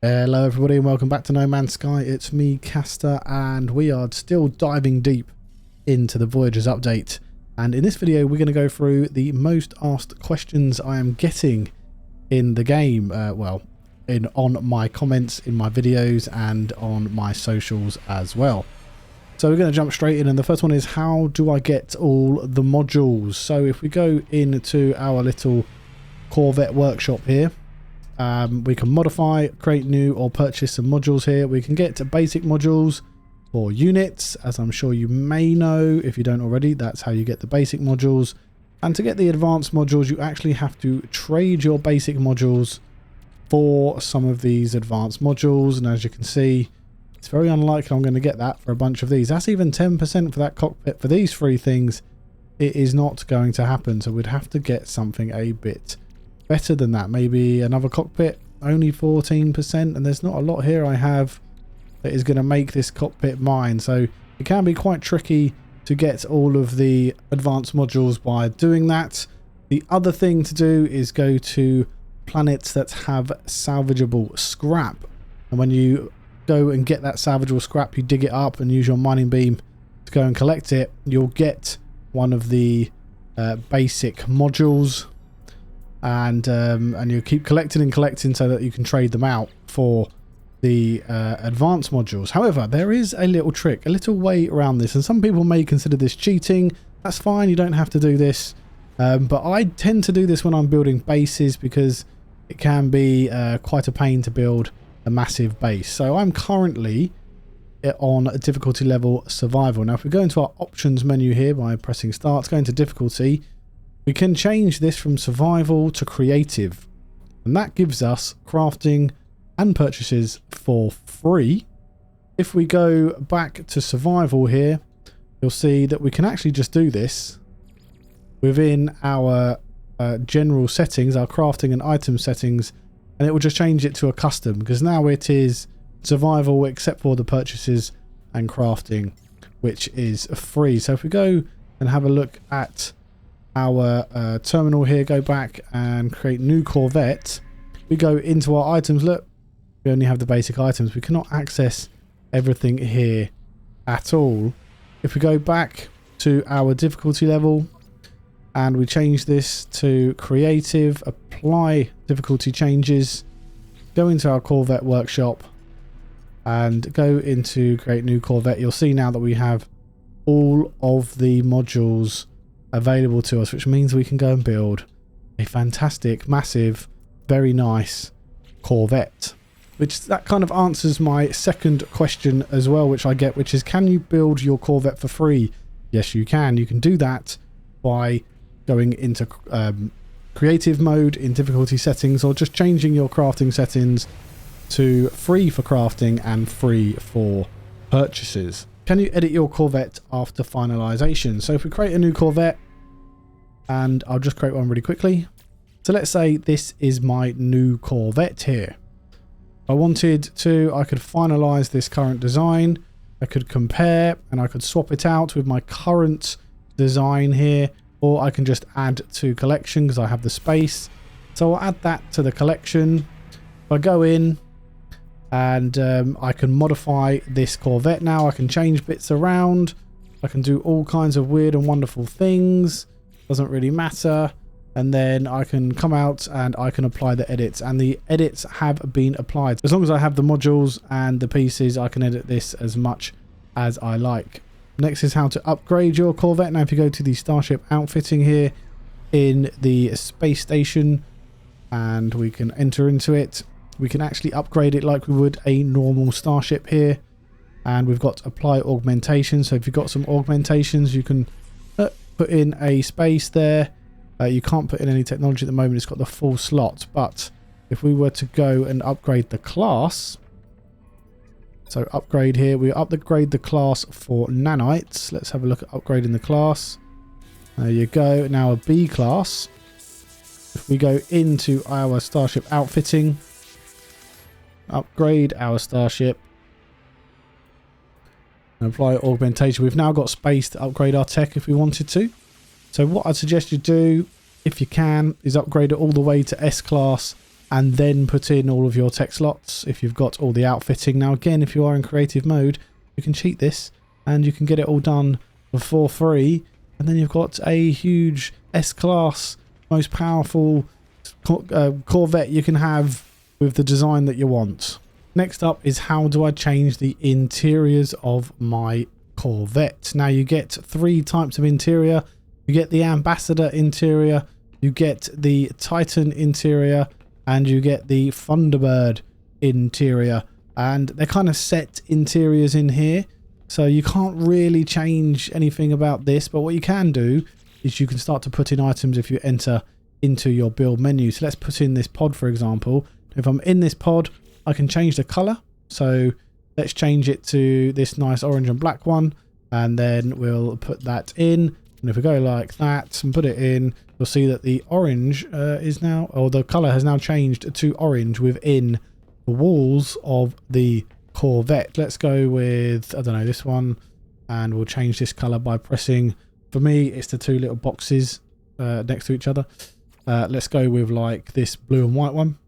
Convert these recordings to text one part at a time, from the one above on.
Hello everybody and welcome back to No Man's Sky. It's me, Caster, and we are still diving deep into the Voyagers update. And in this video we're going to go through the most asked questions I am getting in the game. On my comments in my videos and on my socials as well. So we're going to jump straight in, and the first one is, how do I get all the modules? So if we go into our little Corvette workshop here, we can modify, create new, or purchase some modules here. We can get to basic modules for units, as I'm sure you may know if you don't already. That's how you get the basic modules. And to get the advanced modules, you actually have to trade your basic modules for some of these advanced modules. And as you can see, it's very unlikely I'm going to get that for a bunch of these. That's even 10% for that cockpit. For these three things, it is not going to happen. So we'd have to get something a bit better than that. Maybe another cockpit, only 14%, and there's not a lot here I have that is going to make this cockpit mine. So it can be quite tricky to get all of the advanced modules by doing that. The other thing to do is go to planets that have salvageable scrap, and when you go and get that salvageable scrap, you dig it up and use your mining beam to go and collect it. You'll get one of the basic modules, and you keep collecting and collecting so that you can trade them out for the advanced modules. However, there is a little trick, a little way around this, and some people may consider this cheating. That's fine, you don't have to do this, but I tend to do this when I'm building bases because it can be quite a pain to build a massive base. So I'm currently on a difficulty level survival. Now if we go into our options menu here by pressing start, go into difficulty, we can change this from survival to creative, and that gives us crafting and purchases for free. If we go back to survival here, you'll see that we can actually just do this within our general settings, our crafting and item settings, and it will just change it to a custom, because now it is survival except for the purchases and crafting, which is free. So if we go and have a look at our terminal here, go back and create new Corvette, we go into our items. Look, we only have the basic items. We cannot access everything here at all. If we go back to our difficulty level and we change this to creative, apply difficulty changes, go into our Corvette workshop and go into create new Corvette, you'll see now that we have all of the modules available to us, which means we can go and build a fantastic, massive, very nice Corvette. Which that kind of answers my second question as well, which I get, which is, can you build your Corvette for free? Yes, you can. You can do that by going into creative mode in difficulty settings, or just changing your crafting settings to free for crafting and free for purchases. Can you edit your Corvette after finalization? So if we create a new Corvette, and I'll just create one really quickly. So let's say this is my new Corvette here. If I wanted to, I could finalize this current design. I could compare and I could swap it out with my current design here, or I can just add to collection because I have the space. So I'll add that to the collection. If I go in and I can modify this Corvette now, I can change bits around. I can do all kinds of weird and wonderful things. Doesn't really matter. And then I can come out and I can apply the edits, and the edits have been applied. As long as I have the modules and the pieces, I can edit this as much as I like. Next is how to upgrade your Corvette. Now if you go to the Starship outfitting here in the space station and we can enter into it, we can actually upgrade it like we would a normal Starship here. And we've got apply augmentation. So if you've got some augmentations, you can put in a space there. You can't put in any technology at the moment, it's got the full slot, but if we were to go and upgrade the class, so upgrade here, we upgrade the class for nanites. Let's have a look at upgrading the class. There you go, now a B class. If we go into our Starship outfitting, upgrade our Starship, and apply augmentation, we've now got space to upgrade our tech if we wanted to. So what I'd suggest you do, if you can, is upgrade it all the way to S class and then put in all of your tech slots if you've got all the outfitting. Now again, if you are in creative mode, you can cheat this and you can get it all done for free, and then you've got a huge S-Class, most powerful Corvette you can have with the design that you want. Next up is how do I change the interiors of my Corvette. Now you get 3 types of interior. You get the Ambassador interior, you get the Titan interior, and you get the Thunderbird interior. And they're kind of set interiors in here, so you can't really change anything about this, but what you can do is you can start to put in items if you enter into your build menu. So let's put in this pod, for example. If I'm in this pod, I can change the color. So let's change it to this nice orange and black one, and then we'll put that in. And if we go like that and put it in, you'll see that the orange is now, or the color has now changed to orange within the walls of the Corvette. Let's go with, I don't know, this one, and we'll change this color by pressing, for me it's the 2 little boxes next to each other. Let's go with like this blue and white one,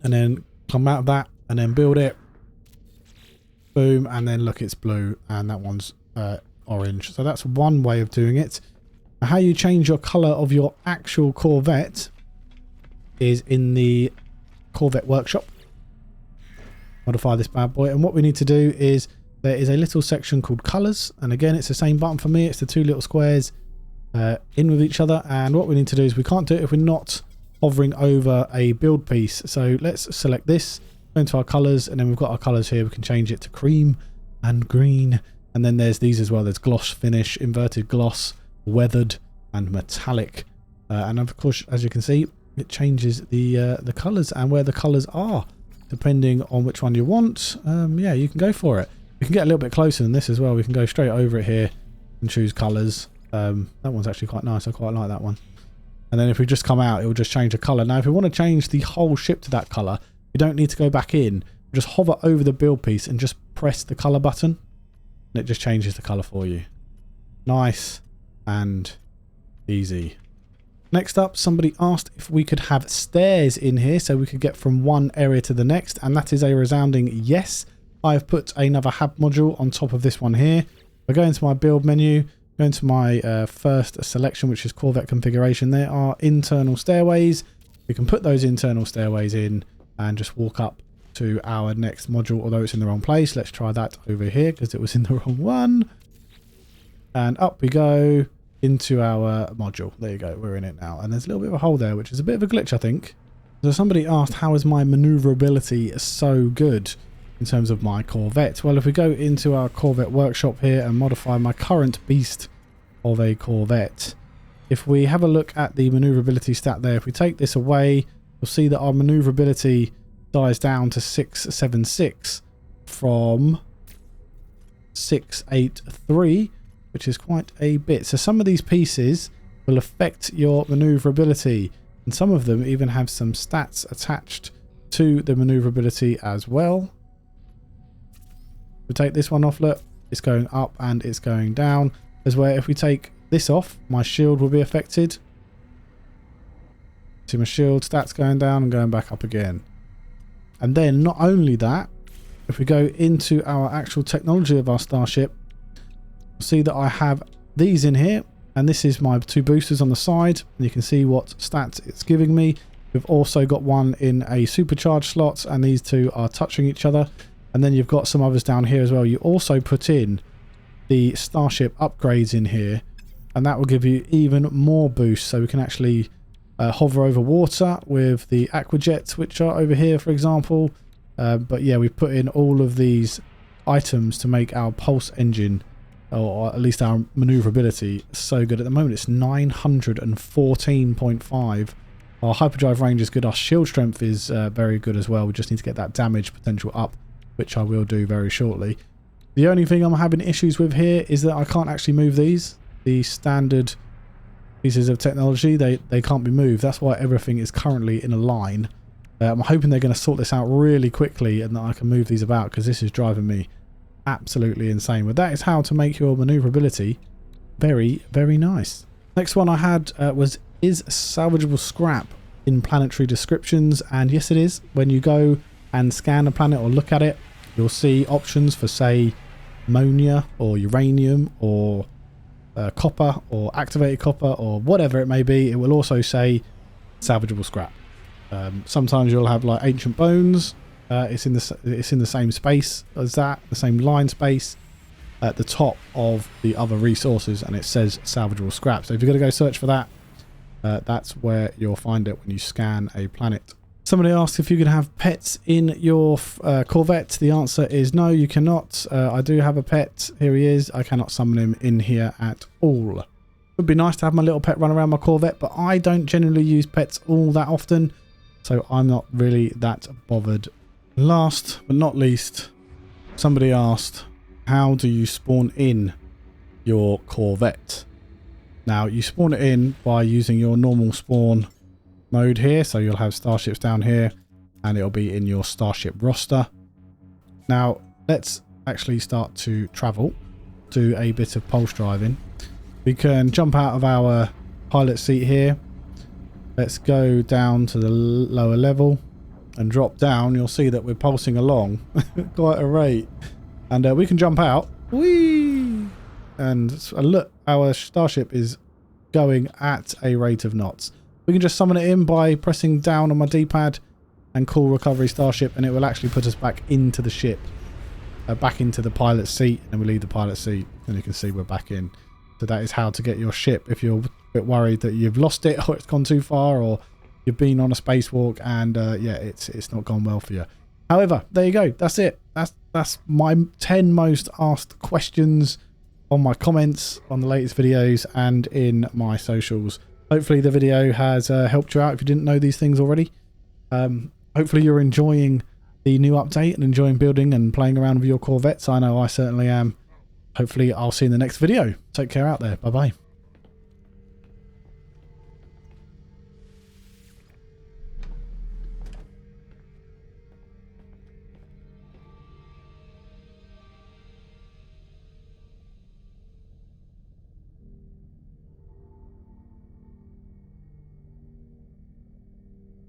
and then come out of that and then build it, boom, and then look, it's blue, and that one's orange. So that's one way of doing it. Now, how you change your color of your actual Corvette is in the Corvette workshop. Modify this bad boy, and what we need to do is there is a little section called colors, and again it's the same button for me. It's the 2 little squares in with each other, and what we need to do is we can't do it if we're not hovering over a build piece. So let's select this, go into our colors, and then we've got our colors here. We can change it to cream and green, and then there's these as well. There's gloss finish, inverted gloss, weathered, and metallic, and of course, as you can see, it changes the colors and where the colors are depending on which one you want. Yeah, you can go for it. We can get a little bit closer than this as well. We can go straight over it here and choose colors. That one's actually quite nice. I quite like that one. And then if we just come out, it will just change the color. Now if we want to change the whole ship to that color, you don't need to go back in. Just hover over the build piece and just press the color button, and it just changes the color for you. Nice and easy. Next up, somebody asked if we could have stairs in here so we could get from one area to the next, and that is a resounding yes. I've put another hub module on top of this one here. I go into my build menu, go into my first selection, which is Corvette configuration. There are internal stairways. We can put those internal stairways in and just walk up to our next module, although it's in the wrong place. Let's try that over here because it was in the wrong one. And up we go into our module. There you go, we're in it now, and there's a little bit of a hole there, which is a bit of a glitch, I think. So somebody asked, how is my maneuverability so good in terms of my Corvette? Well, if we go into our Corvette workshop here and modify my current beast of a Corvette, if we have a look at the maneuverability stat there, if we take this away, you'll see that our maneuverability dies down to 676 from 683, which is quite a bit. So some of these pieces will affect your maneuverability, and some of them even have some stats attached to the maneuverability as well. We take this one off, look, it's going up and it's going down. As where if we take this off, my shield will be affected. See my shield stats going down and going back up again. And then not only that, if we go into our actual technology of our starship, see that I have these in here, and this is my 2 boosters on the side, and you can see what stats it's giving me. We've also got one in a supercharged slot, and these 2 are touching each other. And then you've got some others down here as well. You also put in the starship upgrades in here, and that will give you even more boost. So we can actually hover over water with the aquajets, which are over here, for example. But yeah, we've put in all of these items to make our pulse engine, or at least our maneuverability, so good. At the moment it's 914.5. Our hyperdrive range is good. Our shield strength is very good as well. We just need to get that damage potential up, which I will do very shortly. The only thing I'm having issues with here is that I can't actually move these. The standard pieces of technology, they can't be moved. That's why everything is currently in a line. I'm hoping they're going to sort this out really quickly and that I can move these about, because this is driving me absolutely insane. But that is how to make your maneuverability very, very nice. Next one I had was, is salvageable scrap in planetary descriptions, and yes it is. When you go and scan a planet or look at it, you'll see options for, say, ammonia or uranium or copper or activated copper or whatever it may be. It will also say salvageable scrap. Sometimes you'll have like ancient bones. It's in the same space as that, the same line space at the top of the other resources, and it says salvageable scrap. So if you're going to go search for that, that's where you'll find it when you scan a planet. Somebody asked if you can have pets in your Corvette. The answer is no, you cannot. I do have a pet. Here he is. I cannot summon him in here at all. It would be nice to have my little pet run around my Corvette, but I don't generally use pets all that often, so I'm not really that bothered. Last but not least, somebody asked, how do you spawn in your Corvette? Now, you spawn it in by using your normal spawn mode here. So you'll have starships down here and it'll be in your starship roster. Now, let's actually start to travel, do a bit of pulse driving. We can jump out of our pilot seat here. Let's go down to the lower level and drop down. You'll see that we're pulsing along quite a rate, and we can jump out. Whee! And look, our starship is going at a rate of knots. We can just summon it in by pressing down on my D-pad and call recovery starship, and it will actually put us back into the ship, back into the pilot seat, and we leave the pilot seat and you can see we're back in. So that is how to get your ship if you're a bit worried that you've lost it or it's gone too far, or you've been on a spacewalk and yeah, it's not gone well for you. However, there you go. That's it. That's my 10 most asked questions on my comments on the latest videos and in my socials. Hopefully the video has helped you out if you didn't know these things already. Hopefully you're enjoying the new update and enjoying building and playing around with your Corvettes. I know I certainly am. Hopefully I'll see you in the next video. Take care out there. Bye bye.